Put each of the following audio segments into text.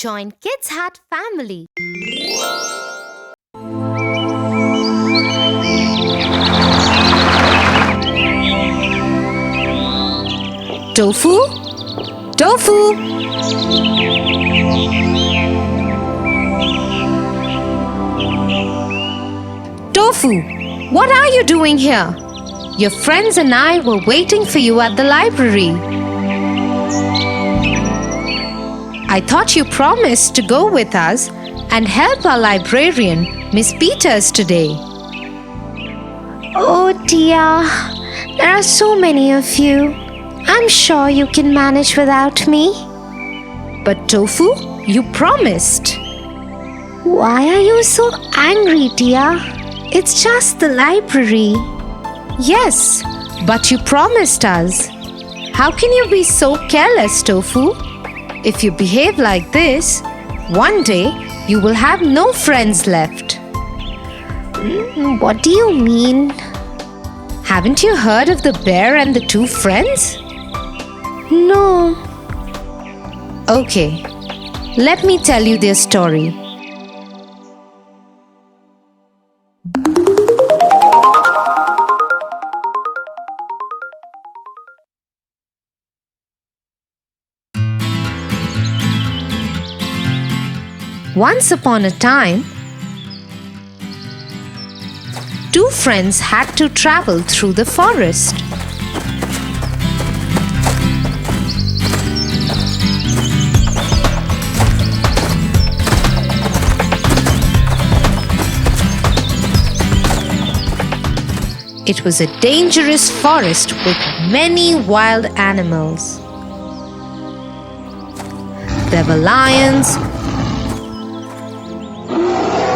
Join Kids Hut family. Tofu? Tofu! Tofu, what are you doing here? Your friends and I were waiting for you at the library. I thought you promised to go with us and help our librarian, Miss Peters, today. Oh dear, there are so many of you. I'm sure you can manage without me. But Tofu, you promised. Why are you so angry, dear? It's just the library. Yes, but you promised us. How can you be so careless, Tofu? If you behave like this, one day you will have no friends left. What do you mean? Haven't you heard of the bear and the two friends? No. Okay, let me tell you their story. Once upon a time, two friends had to travel through the forest. It was a dangerous forest with many wild animals. There were lions,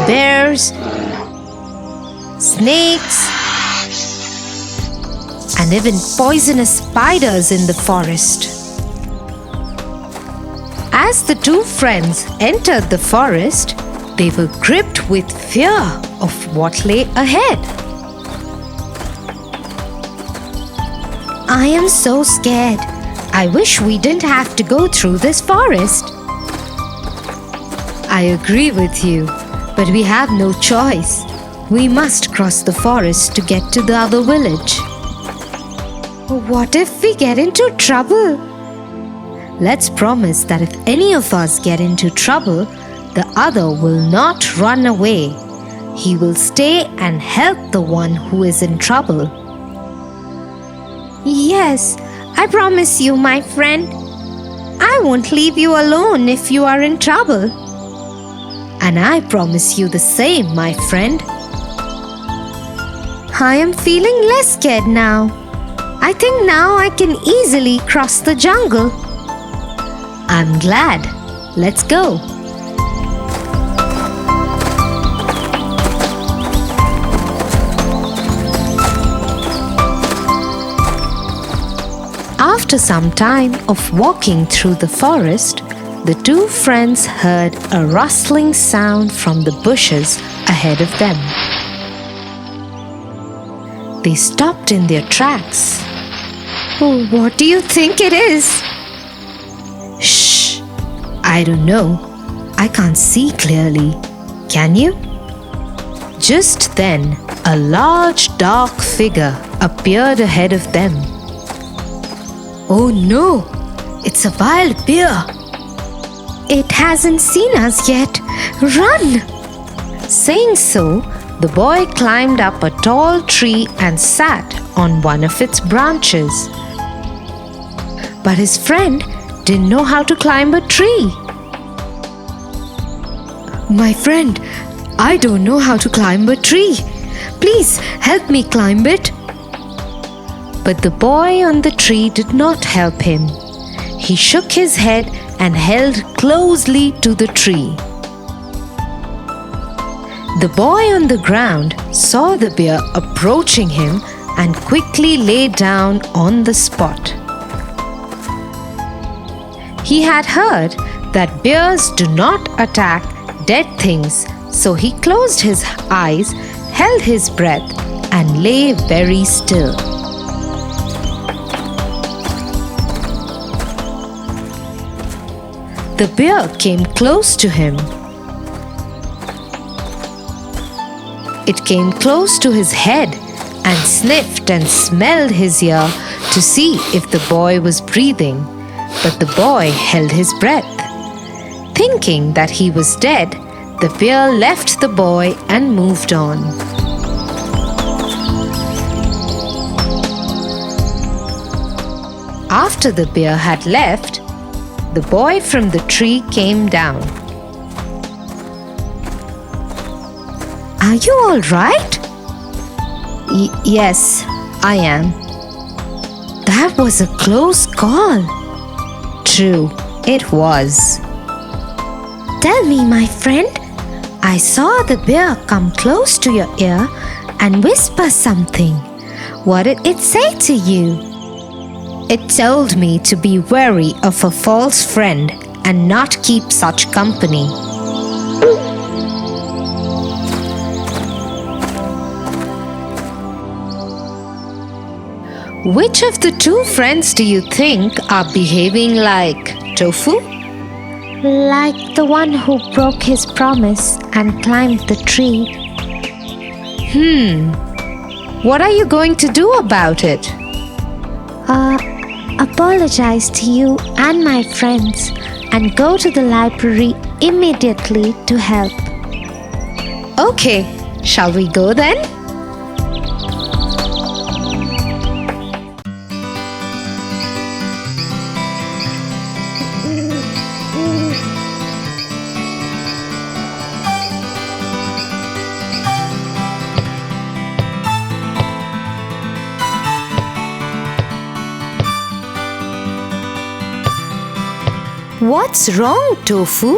bears, snakes, and even poisonous spiders in the forest. As the two friends entered the forest, they were gripped with fear of what lay ahead. I am so scared. I wish we didn't have to go through this forest. I agree with you, but we have no choice. We must cross the forest to get to the other village. What if we get into trouble? Let's promise that if any of us get into trouble, the other will not run away. He will stay and help the one who is in trouble. Yes, I promise you, my friend. I won't leave you alone if you are in trouble. And I promise you the same, my friend. I am feeling less scared now. I think now I can easily cross the jungle. I'm glad. Let's go. After some time of walking through the forest, the two friends heard a rustling sound from the bushes ahead of them. They stopped in their tracks. Oh, what do you think it is? Shh! I don't know. I can't see clearly. Can you? Just then, a large dark figure appeared ahead of them. Oh no! It's a wild bear! It hasn't seen us yet. Run! Saying so, the boy climbed up a tall tree and sat on one of its branches. But his friend didn't know how to climb a tree. My friend, I don't know how to climb a tree. Please help me climb it. But the boy on the tree did not help him. He shook his head and held closely to the tree. The boy on the ground saw the bear approaching him and quickly lay down on the spot. He had heard that bears do not attack dead things, so he closed his eyes, held his breath, and lay very still. The bear came close to him. It came close to his head and sniffed and smelled his ear to see if the boy was breathing, but the boy held his breath. Thinking that he was dead, the bear left the boy and moved on. After the bear had left, the boy from the tree came down. "Are you all right?" Yes, I am." "That was a close call." "True, it was." Tell me, my friend, I saw the bear come close to your ear and whisper something. What did it say to you? "It told me to be wary of a false friend and not keep such company." Which of the two friends do you think are behaving like Tofu? Like the one who broke his promise and climbed the tree. What are you going to do about it? Apologize to you and my friends and go to the library immediately to help. Okay, shall we go then? What's wrong, Tofu?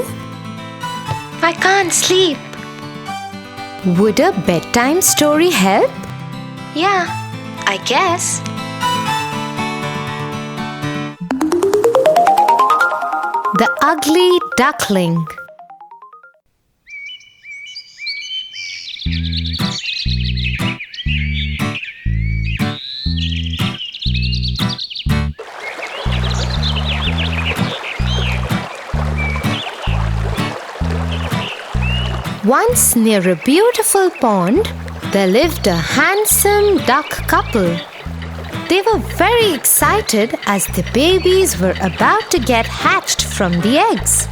I can't sleep. Would a bedtime story help? Yeah, I guess. The Ugly Duckling. Once near a beautiful pond, there lived a handsome duck couple. They were very excited as the babies were about to get hatched from the eggs.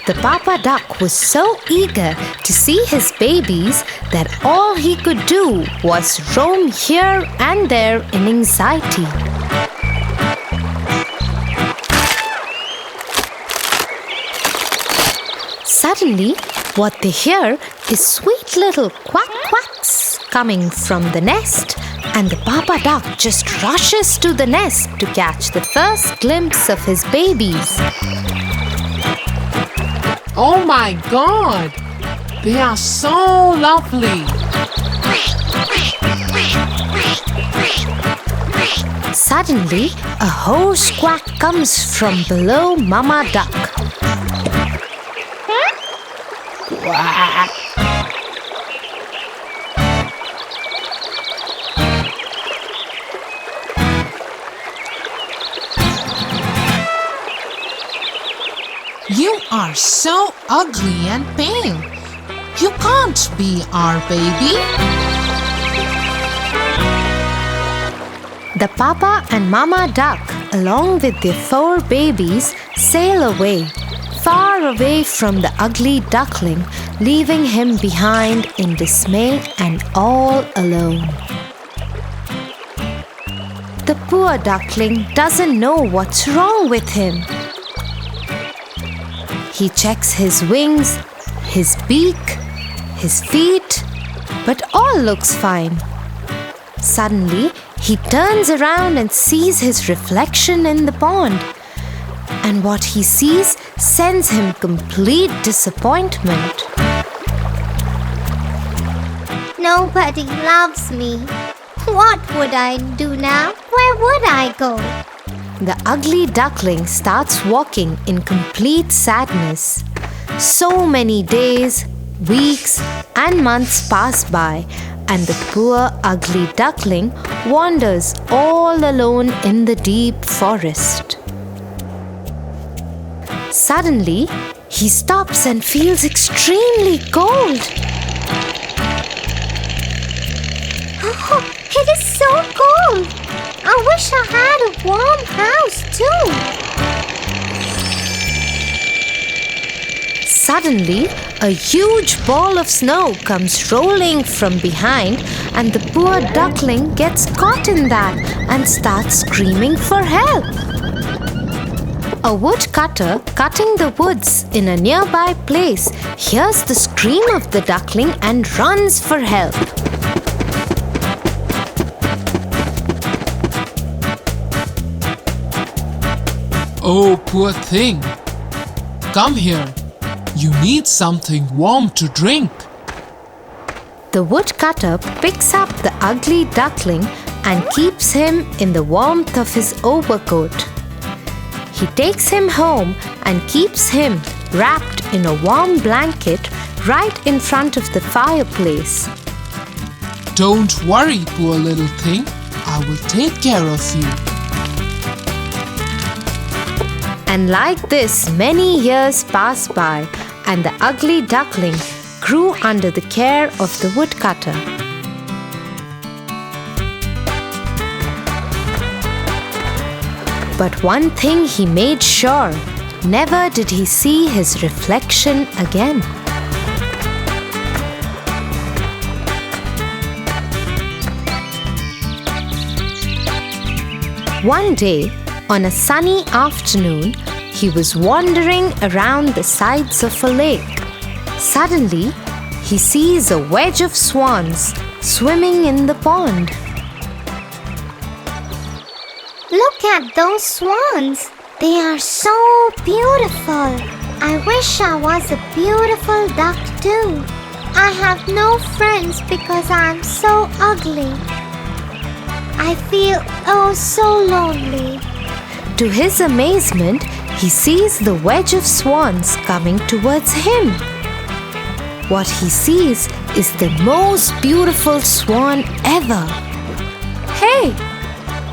The papa duck was so eager to see his babies that all he could do was roam here and there in anxiety. Suddenly, what they hear is sweet little quack quacks coming from the nest, and the papa duck just rushes to the nest to catch the first glimpse of his babies. Oh my God! They are so lovely! Suddenly, a hoarse quack comes from below Mama Duck. Quack! You are so ugly and pale. You can't be our baby. The papa and Mama Duck, along with their 4 babies, sail away, far away from the ugly duckling, leaving him behind in dismay and all alone. The poor duckling doesn't know what's wrong with him. He checks his wings, his beak, his feet, but all looks fine. Suddenly, he turns around and sees his reflection in the pond. And what he sees sends him complete disappointment. Nobody loves me. What would I do now? Where would I go? The ugly duckling starts walking in complete sadness. So many days, weeks, and months pass by, and the poor ugly duckling wanders all alone in the deep forest. Suddenly, he stops and feels extremely cold. Oh, it is so cold. I wish I had a warm house too. Suddenly, a huge ball of snow comes rolling from behind, and the poor duckling gets caught in that and starts screaming for help. A woodcutter cutting the woods in a nearby place hears the scream of the duckling and runs for help. Oh, poor thing. Come here. You need something warm to drink. The woodcutter picks up the ugly duckling and keeps him in the warmth of his overcoat. He takes him home and keeps him wrapped in a warm blanket right in front of the fireplace. Don't worry, poor little thing. I will take care of you. And like this, many years pass by, and the ugly duckling grew under the care of the woodcutter. But one thing he made sure, never did he see his reflection again. One day, on a sunny afternoon, he was wandering around the sides of a lake. Suddenly, he sees a wedge of swans swimming in the pond. Look at those swans. They are so beautiful. I wish I was a beautiful duck too. I have no friends because I am so ugly. I feel oh so lonely. To his amazement, he sees the wedge of swans coming towards him. What he sees is the most beautiful swan ever. Hey,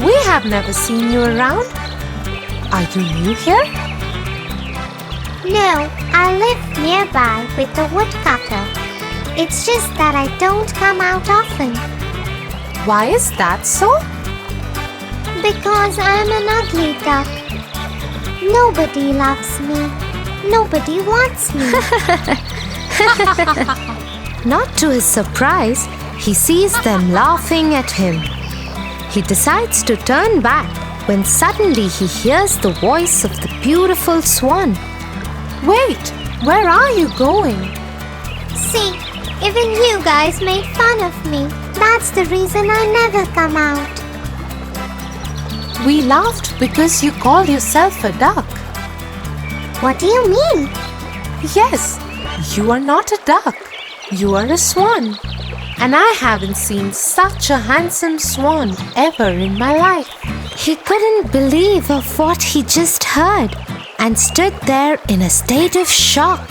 we have never seen you around. Are you new here? No, I live nearby with the woodcutter. It's just that I don't come out often. Why is that so? Because I'm an ugly duck. Nobody loves me. Nobody wants me. Not to his surprise, he sees them laughing at him. He decides to turn back when suddenly he hears the voice of the beautiful swan. Wait, where are you going? See, even you guys made fun of me. That's the reason I never come out. We laughed because you call yourself a duck. What do you mean? Yes, you are not a duck. You are a swan. And I haven't seen such a handsome swan ever in my life. He couldn't believe of what he just heard and stood there in a state of shock.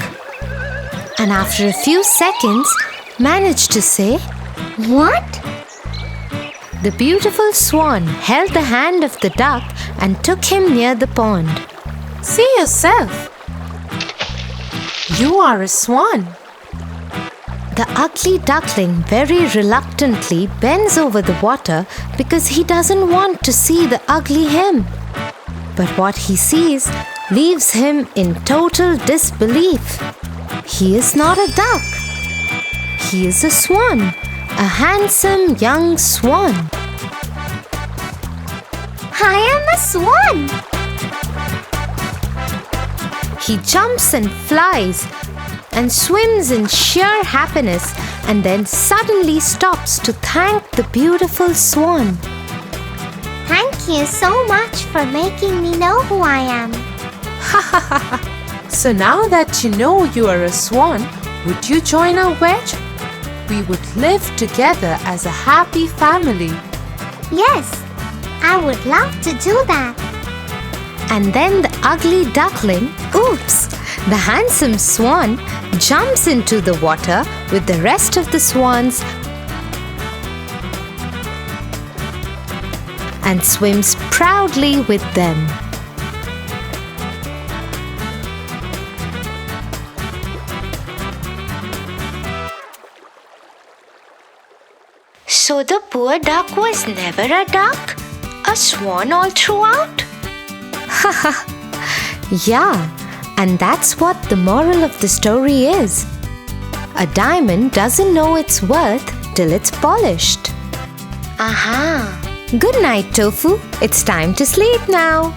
And after a few seconds, managed to say, What? The beautiful swan held the hand of the duck and took him near the pond. See yourself. You are a swan. The ugly duckling very reluctantly bends over the water because he doesn't want to see the ugly him. But what he sees leaves him in total disbelief. He is not a duck. He is a swan, a handsome young swan. I am a swan. He jumps and flies and swims in sheer happiness, and then suddenly stops to thank the beautiful swan. Thank you so much for making me know who I am. So now that you know you are a swan, would you join our wedge? We would live together as a happy family. Yes, I would love to do that. And then the ugly duckling, oops, the handsome swan, jumps into the water with the rest of the swans and swims proudly with them. So the poor duck was never a duck? A swan all throughout? Yeah, and that's what the moral of the story is. A diamond doesn't know its worth till it's polished. Aha! Good night, Tofu. It's time to sleep now.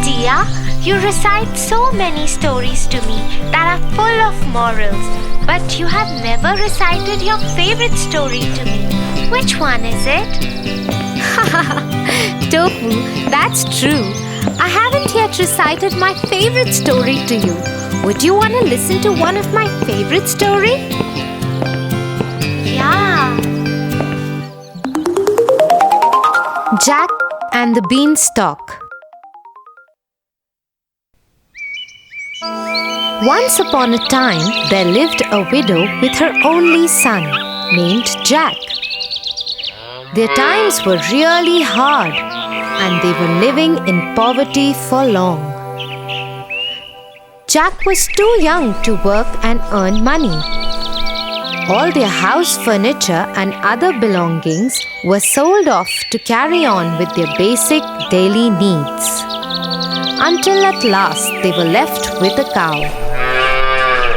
Tia, you recite so many stories to me that are full of morals, but you have never recited your favorite story to me. Which one is it? Tofu, that's true. I haven't yet recited my favorite story to you. Would you want to listen to one of my favorite stories? Yeah. Jack and the Beanstalk. Once upon a time, there lived a widow with her only son, named Jack. Their times were really hard, and they were living in poverty for long. Jack was too young to work and earn money. All their house furniture and other belongings were sold off to carry on with their basic daily needs. Until at last they were left with a cow,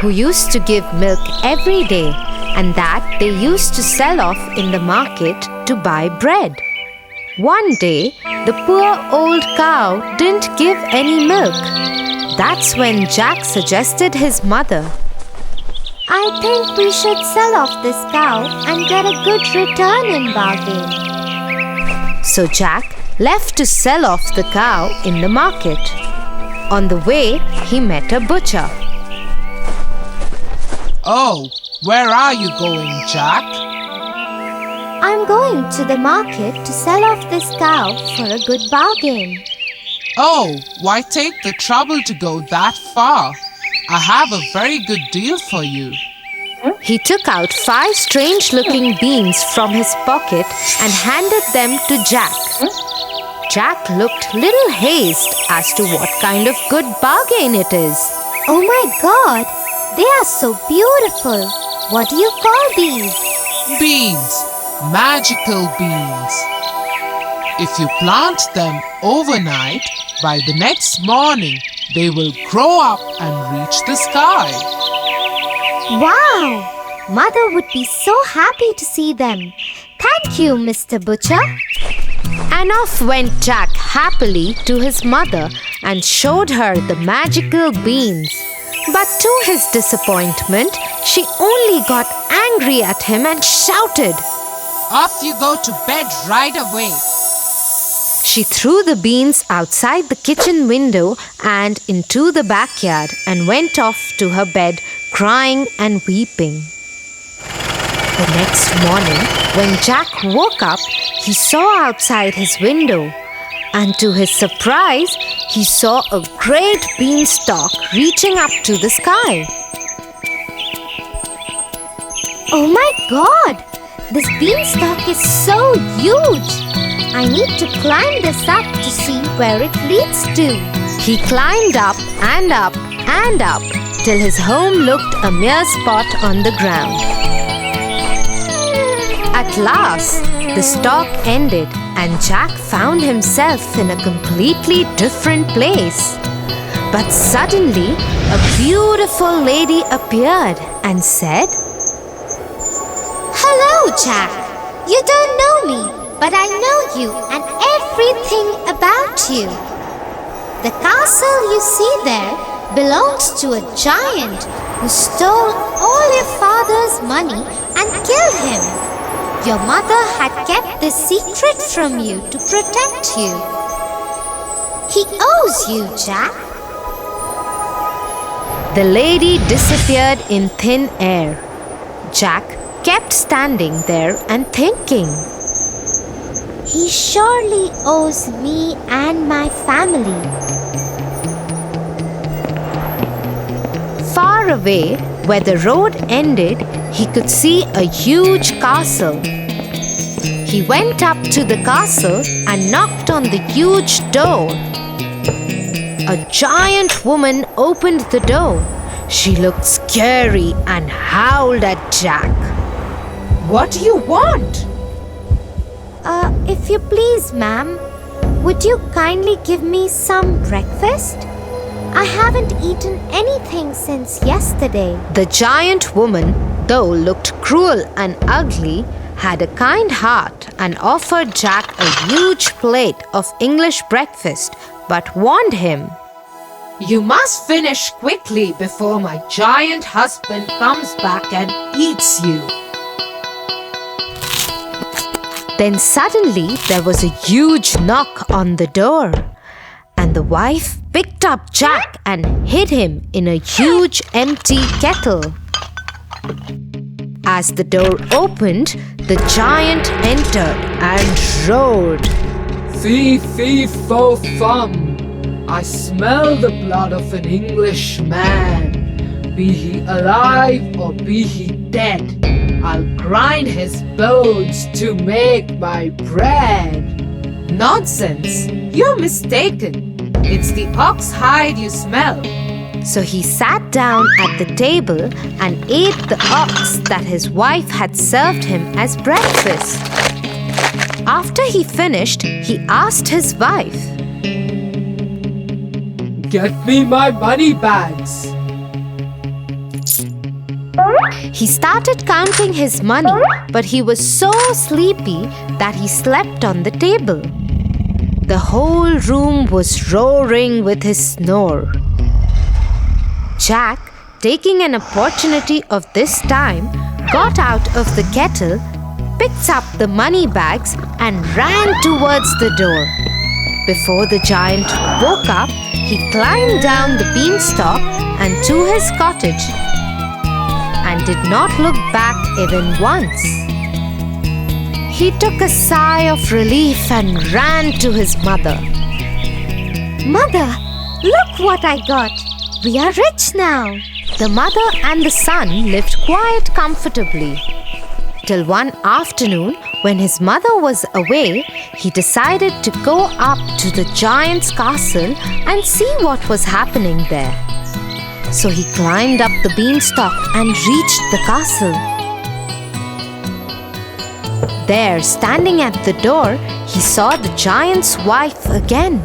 who used to give milk every day, and that they used to sell off in the market to buy bread. One day, the poor old cow didn't give any milk. That's when Jack suggested his mother. I think we should sell off this cow and get a good return in bargain. So Jack left to sell off the cow in the market. On the way, he met a butcher. Oh, where are you going, Jack? I'm going to the market to sell off this cow for a good bargain. Oh, why take the trouble to go that far? I have a very good deal for you. He took out 5 strange-looking beans from his pocket and handed them to Jack. Jack looked little hazed as to what kind of good bargain it is. Oh my God! They are so beautiful. What do you call these? Beans, magical beans. If you plant them overnight, by the next morning, they will grow up and reach the sky. Wow! Mother would be so happy to see them. Thank you, Mr. Butcher. And off went Jack happily to his mother and showed her the magical beans. But to his disappointment, she only got angry at him and shouted, Off you go to bed right away. She threw the beans outside the kitchen window and into the backyard and went off to her bed, crying and weeping. The next morning, when Jack woke up, he saw outside his window, and to his surprise, he saw a great beanstalk reaching up to the sky. Oh my God! This beanstalk is so huge! I need to climb this up to see where it leads to. He climbed up and up and up till his home looked a mere spot on the ground. At last, the stalk ended and Jack found himself in a completely different place. But suddenly, a beautiful lady appeared and said, Hello, Jack. You don't know me, but I know you and everything about you. The castle you see there belongs to a giant who stole all your father's money and killed him. Your mother had kept this secret from you to protect you. He owes you, Jack. The lady disappeared in thin air. Jack kept standing there and thinking, He surely owes me and my family. Far away, where the road ended, he could see a huge castle. He went up to the castle and knocked on the huge door. A giant woman opened the door. She looked scary and howled at Jack. "What do you want?" If you please, ma'am, would you kindly give me some breakfast? I haven't eaten anything since yesterday. The giant woman, though looked cruel and ugly, had a kind heart and offered Jack a huge plate of English breakfast, but warned him, "You must finish quickly before my giant husband comes back and eats you." Then suddenly there was a huge knock on the door, and the wife picked up Jack and hid him in a huge empty kettle. As the door opened, the giant entered and roared, Fee, fee, fo, fum. I smell the blood of an Englishman. Be he alive or be he dead, I'll grind his bones to make my bread. "Nonsense! You're mistaken. It's the ox hide you smell." So he sat down at the table and ate the ox that his wife had served him as breakfast. After he finished, he asked his wife, Get me my money bags. He started counting his money, but he was so sleepy that he slept on the table. The whole room was roaring with his snore. Jack, taking an opportunity of this time, got out of the kettle, picked up the money bags, and ran towards the door. Before the giant woke up, he climbed down the beanstalk and to his cottage, and did not look back even once. He took a sigh of relief and ran to his mother. Mother, look what I got. We are rich now. The mother and the son lived quite comfortably. Till one afternoon, when his mother was away, he decided to go up to the giant's castle and see what was happening there. So he climbed up the beanstalk and reached the castle. There, standing at the door, he saw the giant's wife again.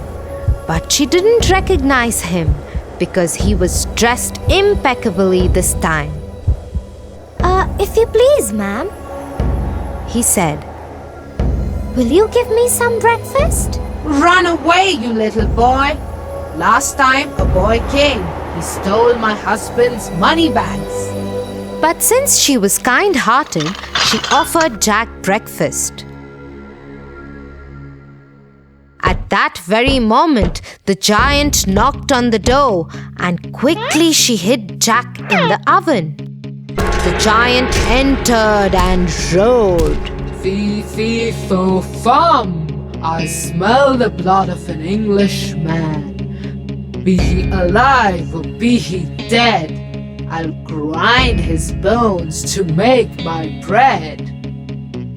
But she didn't recognize him because he was dressed impeccably this time. If you please, ma'am, He said, will you give me some breakfast? "Run away, you little boy! Last time a boy came, he stole my husband's money bags." But since she was kind-hearted, she offered Jack breakfast. At that very moment, the giant knocked on the door, and quickly she hid Jack in the oven. The giant entered and roared, Fee, fee, fo, fum. I smell the blood of an Englishman. Be he alive or be he dead, I'll grind his bones to make my bread.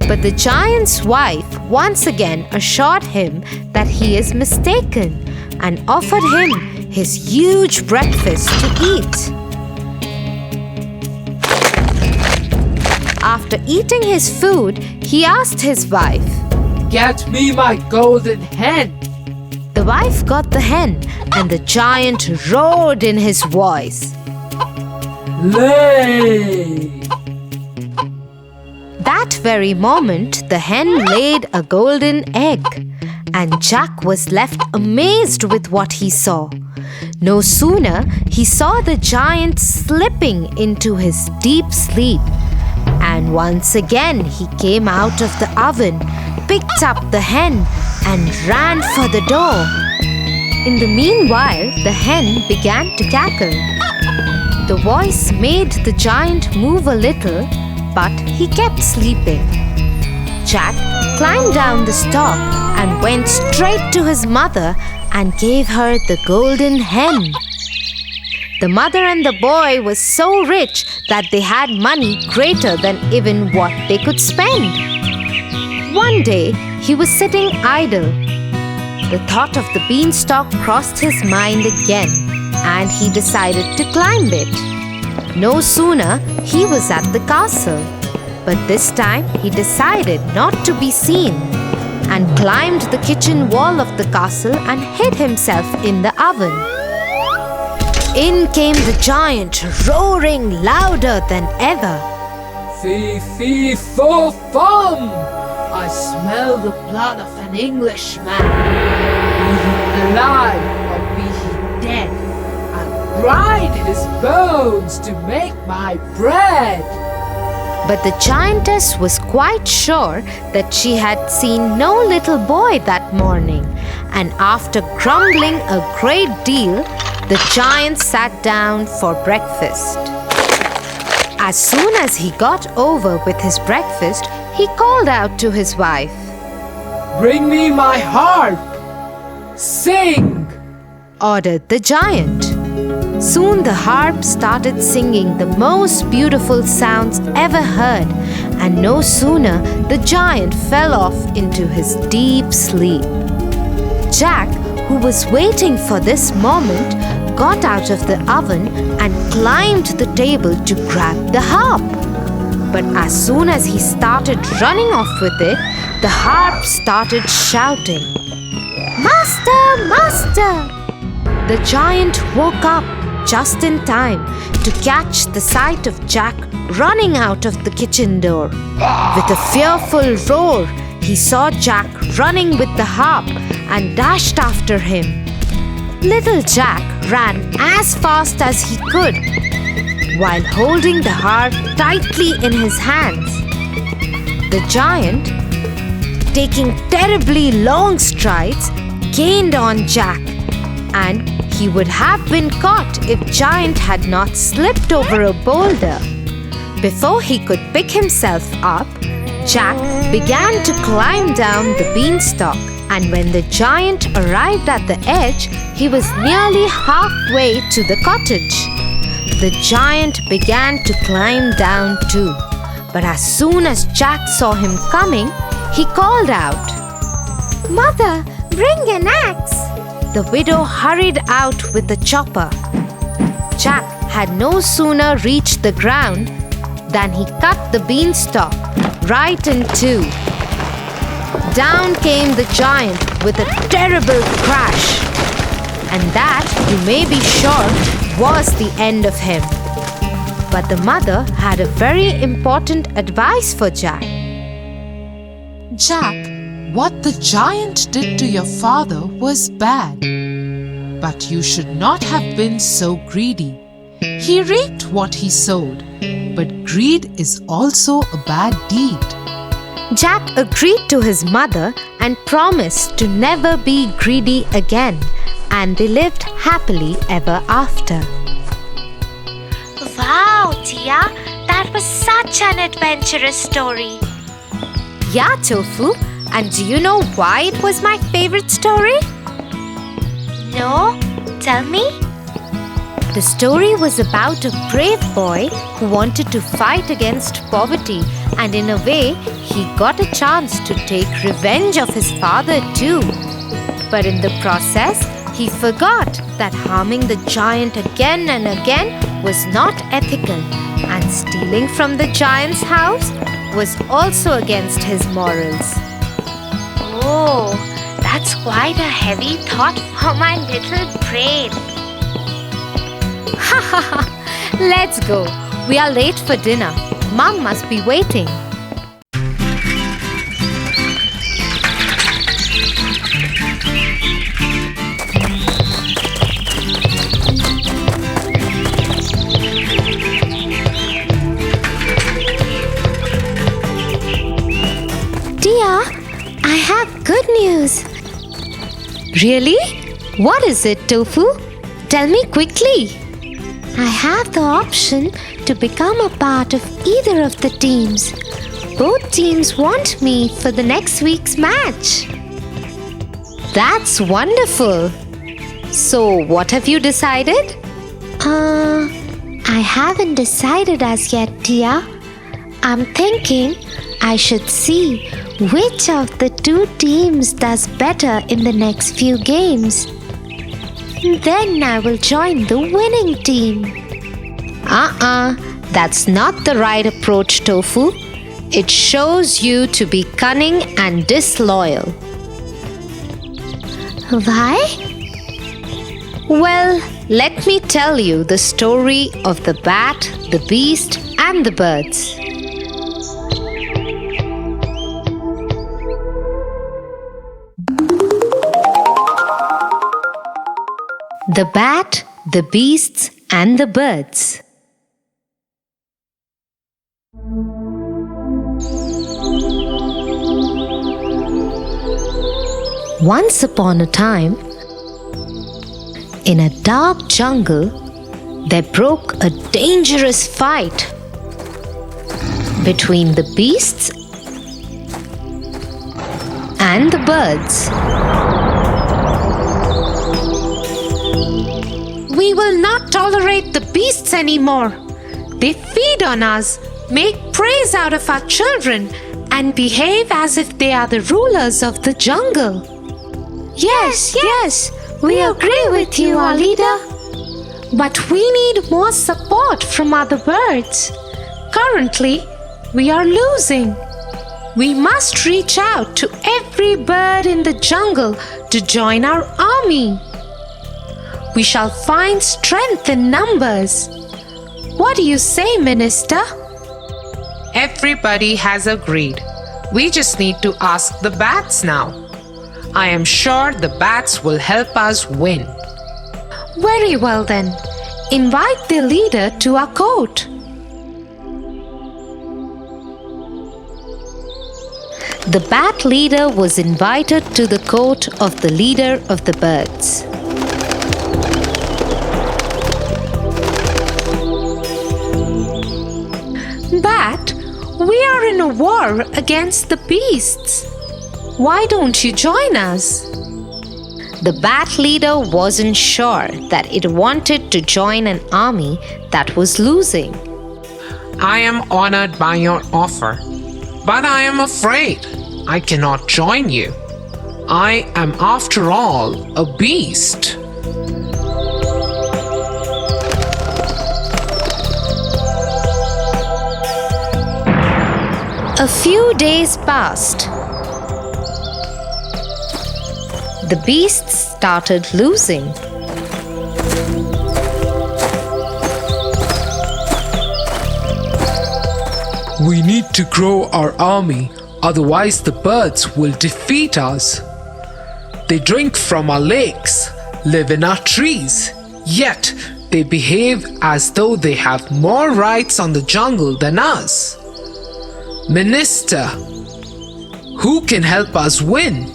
But the giant's wife once again assured him that he is mistaken and offered him his huge breakfast to eat. After eating his food, he asked his wife, Get me my golden hen. The wife got the hen, and the giant roared in his voice, Lay. That very moment, the hen laid a golden egg, and Jack was left amazed with what he saw. No sooner he saw the giant slipping into his deep sleep, and once again he came out of the oven, picked up the hen, and ran for the door. In the meanwhile, the hen began to cackle. The voice made the giant move a little, but he kept sleeping. Jack climbed down the stalk and went straight to his mother and gave her the golden hen. The mother and the boy were so rich that they had money greater than even what they could spend. One day, he was sitting idle. The thought of the beanstalk crossed his mind again, and he decided to climb it. No sooner he was at the castle, but this time he decided not to be seen and climbed the kitchen wall of the castle and hid himself in the oven. In came the giant, roaring louder than ever. Fee, fee, fo, fum! I smell the blood of an Englishman. Be he alive or be he dead, I'll grind his bones to make my bread. But the giantess was quite sure that she had seen no little boy that morning, and after grumbling a great deal, the giant sat down for breakfast. As soon as he got over with his breakfast, he called out to his wife, Bring me my harp! Sing! ordered the giant. Soon the harp started singing the most beautiful sounds ever heard, and no sooner the giant fell off into his deep sleep. Jack, who was waiting for this moment, got out of the oven and climbed the table to grab the harp. But as soon as he started running off with it, the harp started shouting, Master! Master! The giant woke up just in time to catch the sight of Jack running out of the kitchen door. With a fearful roar, he saw Jack running with the harp and dashed after him. Little Jack ran as fast as he could, while holding the harp tightly in his hands. The giant, taking terribly long strides, gained on Jack, and he would have been caught if Giant had not slipped over a boulder. Before he could pick himself up, Jack began to climb down the beanstalk, and when the giant arrived at the edge, he was nearly halfway to the cottage. The giant began to climb down too, but as soon as Jack saw him coming, he called out, Mother, bring an axe! The widow hurried out with the chopper. Jack had no sooner reached the ground than he cut the beanstalk right in two. Down came the giant with a terrible crash, and that, you may be sure, was the end of him. But the mother had a very important advice for Jack. Jack, what the giant did to your father was bad, but you should not have been so greedy. He reaped what he sowed, but greed is also a bad deed. Jack agreed to his mother and promised to never be greedy again, and they lived happily ever after. Wow, Tia, that was such an adventurous story. Yeah, Tofu, and do you know why it was my favorite story? No, tell me. The story was about a brave boy who wanted to fight against poverty, and in a way, he got a chance to take revenge of his father too. But in the process, he forgot that harming the giant again and again was not ethical, and stealing from the giant's house was also against his morals. Oh, that's quite a heavy thought for my little brain. Ha ha ha! Let's go. We are late for dinner. Mom must be waiting. Tia, I have good news. Really? What is it, Tofu? Tell me quickly. I have the option to become a part of either of the teams. Both teams want me for the next week's match. That's wonderful. So, what have you decided? I haven't decided as yet, Tia. I'm thinking I should see which of the two teams does better in the next few games. Then I will join the winning team. That's not the right approach, Tofu. It shows you to be cunning and disloyal. Why? Well, let me tell you the story of the bat, the beast, and the birds. The bat, the beasts, and the birds. Once upon a time, in a dark jungle, there broke a dangerous fight between the beasts and the birds. We will not tolerate the beasts anymore. They feed on us, make preys out of our children, and behave as if they are the rulers of the jungle. Yes, we agree with you, our leader. But we need more support from other birds. Currently, we are losing. We must reach out to every bird in the jungle to join our army. We shall find strength in numbers. What do you say, Minister? Everybody has agreed. We just need to ask the bats now. I am sure the bats will help us win. Very well then. Invite the leader to our court. The bat leader was invited to the court of the leader of the birds. Bat, we are in a war against the beasts. Why don't you join us? The bat leader wasn't sure that it wanted to join an army that was losing. I am honored by your offer, but I am afraid I cannot join you. I am, after all, a beast. A few days passed. The beasts started losing. We need to grow our army, otherwise the birds will defeat us. They drink from our lakes, live in our trees, yet they behave as though they have more rights on the jungle than us. Minister, who can help us win?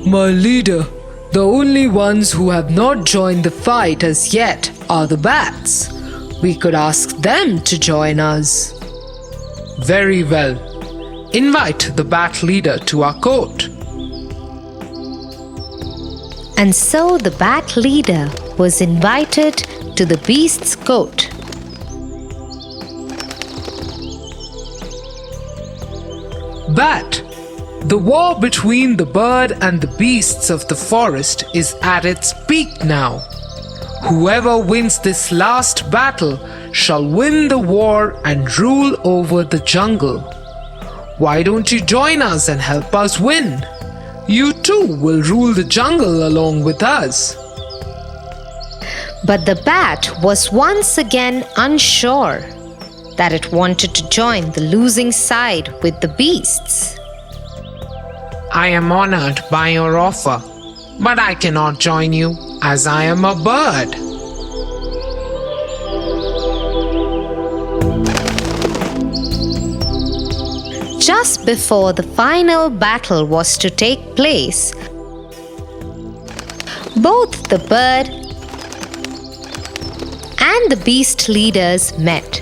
My leader, the only ones who have not joined the fight as yet are the bats. We could ask them to join us. Very well. Invite the bat leader to our court. And so the bat leader was invited to the beast's court. Bat, the war between the bird and the beasts of the forest is at its peak now. Whoever wins this last battle shall win the war and rule over the jungle. Why don't you join us and help us win? You too will rule the jungle along with us. But the bat was once again unsure that it wanted to join the losing side with the beasts. I am honored by your offer, but I cannot join you as I am a bird. Just before the final battle was to take place, both the bird and the beast leaders met.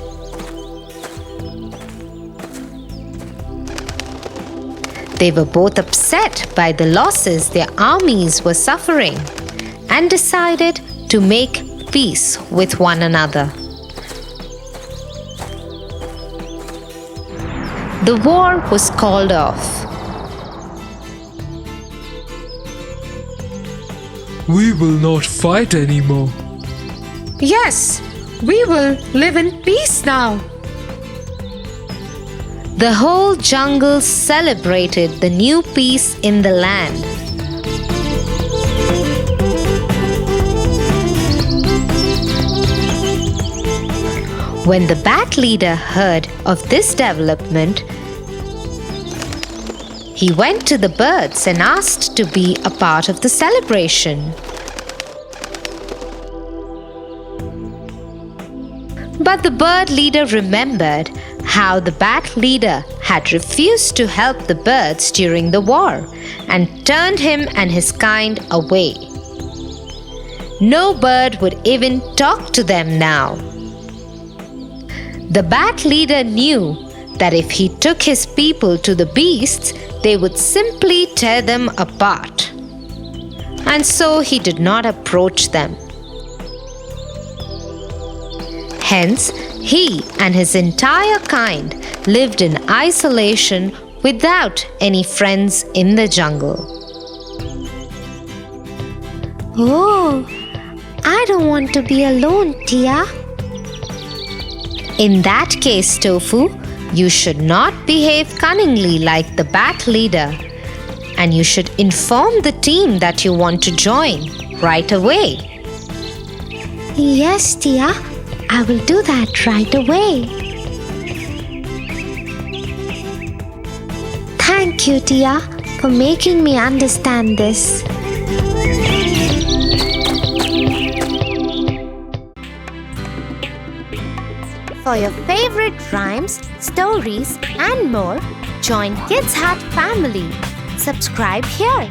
They were both upset by the losses their armies were suffering and decided to make peace with one another. The war was called off. We will not fight anymore. Yes, we will live in peace now. The whole jungle celebrated the new peace in the land. When the bat leader heard of this development, he went to the birds and asked to be a part of the celebration. But the bird leader remembered how the bat leader had refused to help the birds during the war and turned him and his kind away. No bird would even talk to them now. The bat leader knew that if he took his people to the beasts, they would simply tear them apart. And so he did not approach them. Hence, he and his entire kind lived in isolation without any friends in the jungle. Oh, I don't want to be alone, Tia. In that case, Tofu, you should not behave cunningly like the bat leader, and you should inform the team that you want to join right away. Yes, Tia, I will do that right away. Thank you, Tia, for making me understand this. For your favorite rhymes, stories, and more, join Kids Hut family. Subscribe here.